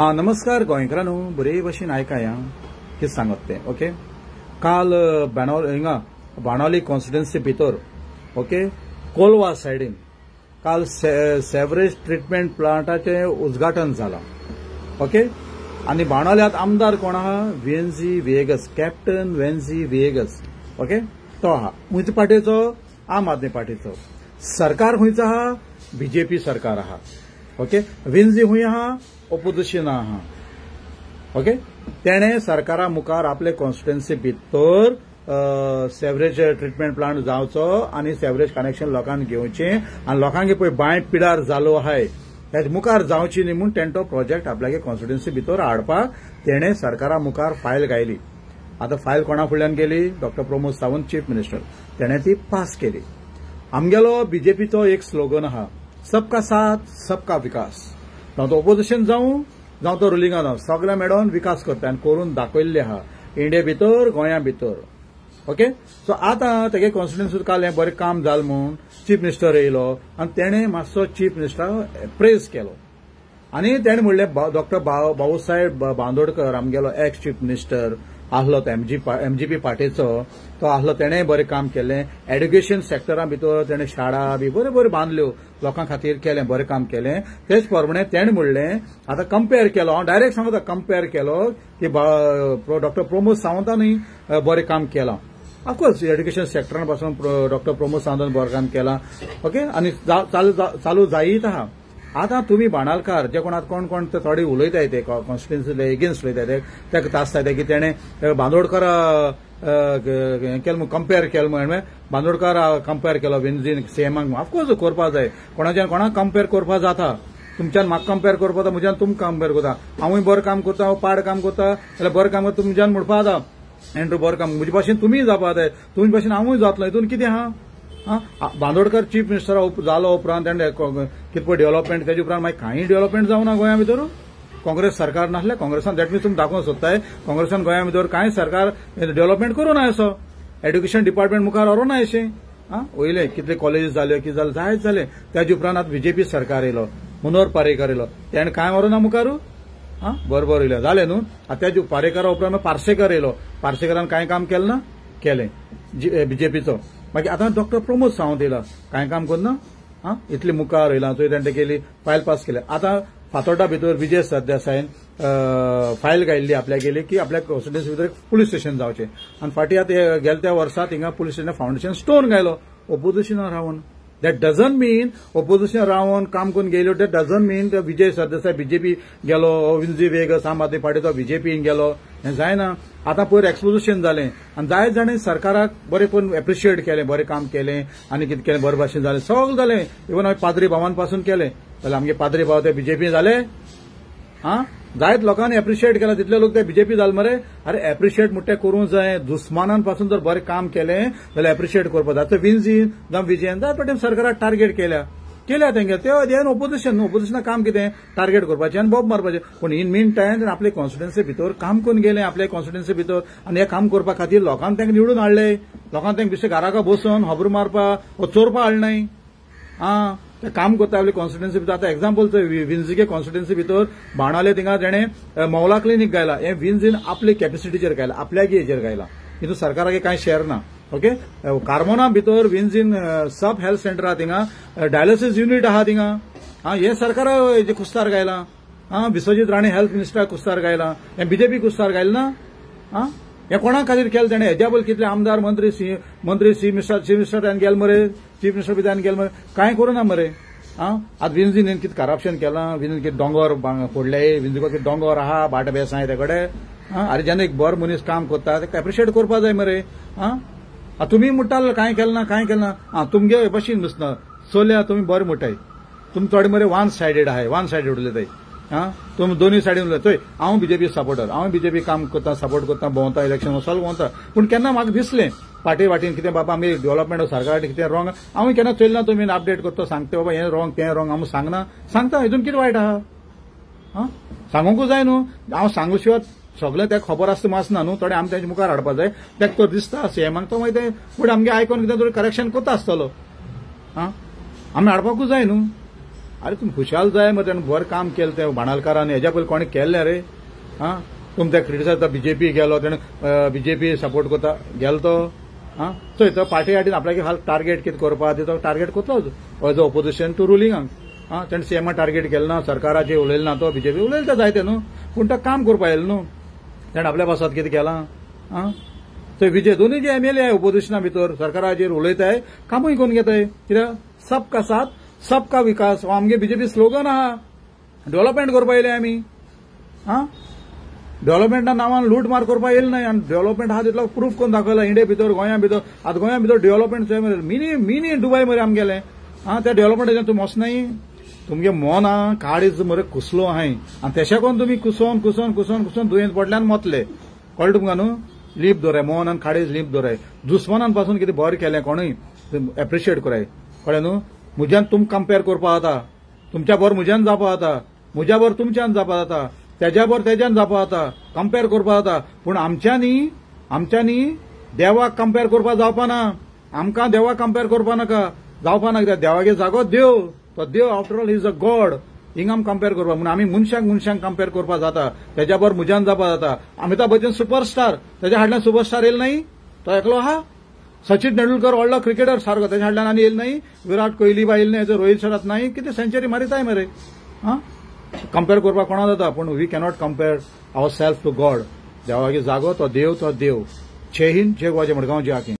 नमस्कार गोंयकारांनो, बरे भशेन आयकाया कितें सांगत तें. ओके, काल बाणावली कॉन्स्टिट्युएन्सी भितर ओके कोलवा सायडीन काल सेवरेज ट्रीटमेंट प्लांटाचें उद्घाटन जालां. ओके, आनी बाणावल्यात आमदार कोण आहा? वेन्झी विएगस, कॅप्टन वेन्झी विएगस. ओके, तो आहा. खंयच्या पार्टीचो? आम आदमी पार्टीचो. सरकार खंयचो आहा? बीजेपी सरकार आहा. ओके, वेन्झी खंय आहा? ऑपोजिशन आहा. ओके, तेणे सरकारा मुखार आपले कॉन्स्टिट्युएन्सी भितर सेवरेज ट्रीटमेंट प्लांट जावचो आनी सेवरेज कनेक्शन लोकांक घेवचें आनी लोकांक पळय बांय पिडार जालो आहाय त्याच्या मुखार जावची न्ही म्हूण तेणे तो प्रोजेक्ट आपल्यागे कॉन्स्टिट्युएन्सी भितर हाडपाक तेणे सरकारा मुखार फायल घायली. आतां फायल कोणा फुडल्यान गेली? Doctor Pramod Sawant, chief minister. तेणे ती पास केली. आमगेलो बीजेपीचो एक स्लोगन आहा, सबका साथ सबका विकास. जावं तो ऑपोजिशन जावं तो रुलिंगा जावं, सगळ्या मेळोन विकास करता आनी करून दाखयल्ले आहा इंडिया भितर, गोंया भितर. ओके, सो आतां तेगे कॉन्स्टिट्युएन्सी काल हें बरें काम जालें म्हूण चीफ मिनिस्टर येयलो आनी तेणे मातसो चीफ मिनिस्टराक प्रेज केलो आनी तेणे म्हणलें डॉक्टर बाळासाहेब बांदोडकर आमगेलो एक्स चीफ मिनिस्टर आहलो तो एमजीपी पार्टीचो, तो आहलो. तेणें बरें काम केलें. एड्युकेशन सेक्टरा भितर तेणें शाळा बी बऱ्यो बऱ्यो बांदल्यो, लोकां खातीर केलें, बरें काम केलें. तेच प्रमाणे तेणें म्हणलें आतां कंपेर केलो, हांव डायरेक्ट सांगता कंपेर केलो की डॉक्टर प्रमोद सावंतानूय बरें काम केलां. ऑफकोर्स एड्युकेशन सेक्टरान पासून डॉक्टर प्रमोद सावंतान बरें काम केलां. ओके, आनी चालू जायत आहा. आतां तुमी बाणालकार जे कोण कोण थोडे उलयताय ते कॉन्स्टिट्युएन्सी एगेन्स्ट उलयताय ते तासताय की तेणें बांदोडकर हें केलें कंपेर केलें म्हण बांदोडकर कंपेर केलो वेन्झीन सीएमाक. ऑफकोर्स करपा जाय, कोणाक कंपेर करपा जाता. तुमच्यान म्हाका कंपेर करपा जाता, म्हज्यान तुमकां कंपेर करता. हांवूय बरें काम करता, हांव पाड काम करता जाल्यार बरें काम करता तुमच्यान म्हणपा जाता एंड्रू बरें काम. म्हजे भाशेन तुमीय जावपा जाय, तुमचे भाशेन हांवूय जातलो. हितून कितें आहा? बांदोडकर चीफ मिनिस्टर जालो उपरांत तेणें कितें पळय डेव्हलपमेंट, तेजे उपरांत मागीर कांय डेव्हलपमेंट जावना गोंया भितर. काँग्रेस सरकार नासलें, काँग्रेसान दॅट मीन्स तुमी दाखोवंक सोदताय काँग्रेसान गोंया भितर कांय सरकार डेव्हलपमेंट करूना असो. एड्युकेशन डिपार्टमेंट मुखार व्हरूना अशें. वयले कितले कॉलेजीस जाल्यो, कितें जालें जायत जालें. त्याचे उपरांत आतां बीजेपी सरकार येयलो, मनोहर पारेकर येयलो, तेणें कांय व्हरूना मुखार. बरोबर येयलें जालें न्हू. आतां त्याच्या पारेकरा उपरांत पार्सेकर येयलो, पार्सेकरान कांय काम केलें ना, केलें बीजेपीचो. मागीर आतां डॉक्टर प्रमोद सावंत येयला, कांय काम करना. इतली मुखार येयला, थंय तेणें केली फायल पास केली. आतां फातोर्डा भितर विजय सरदेसायन फायल घायल्ली आपल्या गेली की आपल्या कॉन्स्टिट्युएन्सी भितर पुलीस स्टेशन जावचें. आनी फाटीं आतां गेल्या त्या वर्सा थिंगा पुलीस स्टेशन फाउंडेशन स्टोन घायलो ऑपोजिशनार रावन. दॅट डजंट मीन ऑपोजिशन रावन काम करून गेलो, that doesn't mean Vijay Sardesai BJP गेलो, वेन्झी विएगस आम आदमी पार्टीचो बीजेपीन गेलो. हें जायना. आतां पयर एक्सपोजिशन जालें आनी जायत जाणें सरकाराक बरें करून एप्रिशिएट केलें, बरें काम केलें आनी कितें केलें बरे भाशेन जालें, सगळें जालें. इवन हांवें पाद्री भावान पासून केलें जाल्यार आमगे पाद्री भाव ते बीजेपी जाले. जायत लोकांनी एप्रिशिएट केला, तितले लोक ते बीजेपी जाले मरे. अरे एप्रिशिएट म्हणटा करूंक जाय. दुस्मानान पासून जर बरें काम केलें जाल्यार एप्रिशिएट करपा जाय. आतां वेन्झीन जावं विजयन जायत फावटी सरकाराक टार्गेट केल्या तेंगे ते ऑपोजिशनाक काम कितें टार्गेट करपाचें आनी बोब मारपाचें. पूण इन मीन टायम आपले कॉन्स्टिट्युएन्सी भितर काम करून गेलें आपले कॉन्स्टिट्युएन्सी भितर आनी हें काम करपा खातीर लोकांनी तांकां निवडून हाडलें. लोकांनी तांकां बेश्टे घराका बसून खबर मारपा वा चोरपा हाडनाय. ते काम करता आपले कॉन्स्टिट्युएन्सी भितर. आतां एक्झाम्पल वेन्झीगे कॉन्स्टिट्युएन्सी भितर बाणावले थिंगा तेणें मौला क्लिनीक घायला. हें वेन्झीन आपले कॅपेसिटीचेर घायला, आपल्यागे हेजेर घायला. हितून सरकारागे कांय शेअर ना. ओके, कार्मोना भितर वेन्झीन सब हेल्थ सेंटर आहा थिंगा, डायलिसीस युनिट आहा थिंगा. हे सरकार हेजे कुस्तार घायला. विश्वजीत राणे हेल्थ मिनिस्टर कुस्तार घायला. हें बीजेपी कुस्तार घायलें ना. हें कोणा खातीर केलें तेणें? हेज्या पयलीं कितले आमदार मंत्री चीफ मिनिस्टर ताणें गेले मरे, चीफ मिनिस्टर बी ताणें गेले मरे, कांय करूना मरे. आतां वेन्झीन कितें करप्शन केलां, वेन्झीन कितें दोंगर फोडले, वेन्झीको कितें दोंगर आहा, भाट बेसाय ते कडेन. अरे जेन्ना एक बरो मनीस काम करता तेका एप्रिशिएट करपा जाय मरे. तुमी म्हणटाले कांय केलें ना. तुमगे भाशेन नुसना चलया तुमी बरें म्हणटाय. तुमी थोडे मरे वन सायडेड आहाय, वन सायडेड उलयताय. तुमी दोनूय सायडीन उलयताय. हांव बीजेपी सपोर्टर, हांव बीजेपी काम करता, सपोर्ट करता, भोंवता, इलेक्शन सगळें भोंवता. पूण केन्ना म्हाका दिसलें पार्टी वाटेन कितें बाबा आमी डेव्हलपमेंट सरकार कितें रॉंग हांव केन्ना चलना. तुमी अपडेट करता, सांगता बाबा हें रॉंग तें रॉंग, हांव सांगना. सांगता हितून कितें वायट आहा? सांगूंकूच जाय न्हू. हांव सांगू शिवाय सगळें तेका खबर आसता आसना न्हू. थोडे आमी तेंच्या मुखार हाडपा जाय. तेका तो दिसता सीएमाक तो मागीर तें फुडें आमगे आयकोन कितें तरी करेक्शन करता आसतलो. आमी हाडपाकूच जाय न्हू. अरे तुम्ही खुशाल जाय मग त्यानं बरं काम केलं ते बाणालकारांनी हेज्या पयलीं कोणी केल्लें रे हां तुम ते क्रिटिसायज बीजेपी गेलो तेणें बीजेपी सपोर्ट करता गेलो तो हां चोय तो पार्टी हाडीन आपल्याक हाल टार्गेट कितें करपा तो टार्गेट करतलोच एज अ ओपोजिशन टू रुलिंगाक हां तेणें सीएमा टार्गेट केलें ना सरकाराचेर उलयलें ना तो बीजेपी उलयलें तें जायतें न्हू पूण तो काम करपा येयलें न्हू तेणें आपल्या पासत कितें केलां हां थंय विजय दोनूय जे एमएलए आहे ओपोजिशना भितर सरकाराचेर उलयताय कामूय करून घेताय कित्याक सबका साथ सबका विकास हो आमगे बीजेपी स्लोगन आहा डेव्हलपमेंट करपा येयले आमी हां डेव्हलपमेंटा नांवान लूट मार करपा येयले न्हय आनी डेव्हलपमेंट आहा तितलो प्रूफ करून दाखयला इंडिया भितर गोंया भितर आतां गोंया भितर डेव्हलपमेंट मरे मिनी दुबय मरे आमगेलें हां त्या डेव्हलपमेंटाचें तूं वचनाय तुमगे मन आहा काळीज मरे कुसलो आहाय आनी तेशा कोन तुमी कुसोन दुयेंत पडल्यान मतले कळ्ळें तुमकां न्हू लीप दवराय मोहन आनी काळीज लीप दवराय दुस्मानान पासून कितें बरें केलें कोणूय एप्रिशिएट कराय कळ्ळें न्हू म्हज्यान तुम कंपेर करपा जाता तुमच्या बर म्हज्यान जावपा जाता म्हज्या बर तुमच्यान जावपा जाता तेज्या बर तेज्यान जावपा जाता कंपेर करपा जाता पूण आमच्यांनी देवाक कंपेर करपा जावपा ना आमकां देवाक कंपेर करपा नाका जावपा ना कित्याक देवागे जागो देव तो देव after all is a god हिंग आमी कंपेर करपा म्हूण आमी मनशांक कंपेर करपा जाता तेज्या बर म्हज्यान जावपा जाता अमिताभ बच्चन सुपरस्टार तेज्या हाडल्यान सुपरस्टार येयलो नाही तो एकलो आहा सचिन तेंडुलकर व्हडलो क्रिकेटर सारको तेज्या हाडल्यान आनी येयलो नाही विराट कोहली बा येयलो नाही रोहित शर्मा नाही कितें सेंचुरी मारिताय मरे हां कंपेर करपा कोणा जाता पूण we cannot compare our self to god देवागे जागो तो देव जय हिंद जय गोवा जय मडगांव जय आखी